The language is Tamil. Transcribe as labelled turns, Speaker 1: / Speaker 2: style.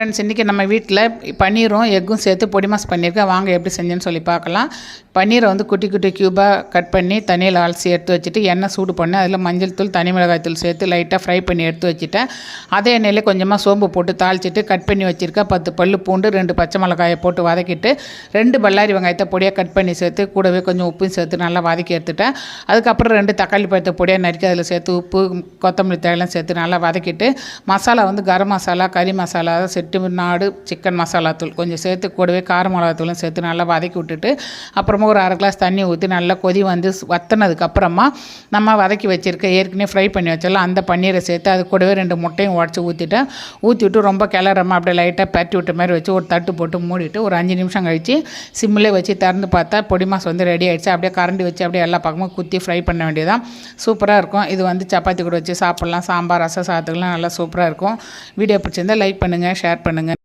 Speaker 1: ஃப்ரெண்ட்ஸ், இன்றைக்கி நம்ம வீட்டில் பன்னீரும் எக்கும் சேர்த்து பொடி மாஸ் பண்ணியிருக்கேன். வாங்க எப்படி செஞ்சேன்னு சொல்லி பார்க்கலாம். பன்னீரை வந்து குட்டி குட்டி க்யூபாக கட் பண்ணி தண்ணியில் அலசி எடுத்து வச்சுட்டு எண்ணெய் சூடு பண்ணி அதில் மஞ்சள் தூள் தனி மிளகாய் தூள் சேர்த்து லைட்டாக ஃப்ரை பண்ணி எடுத்து வச்சுட்டேன். அதே எண்ணெயில் கொஞ்சமாக சோம்பு போட்டு தாளிச்சிட்டு கட் பண்ணி வச்சுருக்கேன் 10 பல்லு பூண்டு 2 பச்சை மிளகாயை போட்டு வதக்கிட்டு 2 பல்லாரி வெங்காயத்தை பொடியாக கட் பண்ணி சேர்த்து கூடவே கொஞ்சம் உப்பும் சேர்த்து நல்லா வதக்கி எடுத்துட்டேன். அதுக்கப்புறம் 2 தக்காளி பழத்தை பொடியாக நறுக்கி அதில் சேர்த்து உப்பு கொத்தமல்லி தழையெல்லாம் சேர்த்து நல்லா வதக்கிட்டு மசாலா வந்து கரம் மசாலா கறி மசாலா செட்டிநாடு சிக்கன் மசாலா தூள் கொஞ்சம் சேர்த்து கூடவே கார மிளகாத்தூளும் சேர்த்து நல்லா வதக்கி விட்டுட்டு அப்புறமா ஒரு அரை கிளாஸ் தண்ணி ஊற்றி நல்லா கொதி வந்து வற்றினதுக்கப்புறமா நம்ம வதக்கி வச்சுருக்க ஏற்கனவே ஃப்ரை பண்ணி வச்சிடலாம் அந்த பன்னீரை சேர்த்து அது கூடவே 2 முட்டையும் உடச்சி ஊற்றிட்டு ரொம்ப கிளறாமல் அப்படியே லைட்டாக பரட்டி விட்ட மாதிரி வச்சு ஒரு தட்டு போட்டு மூடிட்டு ஒரு 5 நிமிஷம் கழித்து சிம்மிலே வச்சு திறந்து பார்த்தா பொடி மாஸ் வந்து ரெடி ஆகிடுச்சு. அப்படியே கரண்டி வச்சு அப்படியே எல்லா பக்கமும் குத்தி ஃப்ரை பண்ண வேண்டியதான். சூப்பராக இருக்கும். இது வந்து சப்பாத்தி கூட வச்சு சாப்பிட்லாம். சாம்பார் ரசம் சாதத்துக்கெலாம் நல்லா சூப்பராக இருக்கும். வீடியோ பிடிச்சிருந்தால் லைக் பண்ணுங்கள், ஷேர் பண்ணுங்கள்.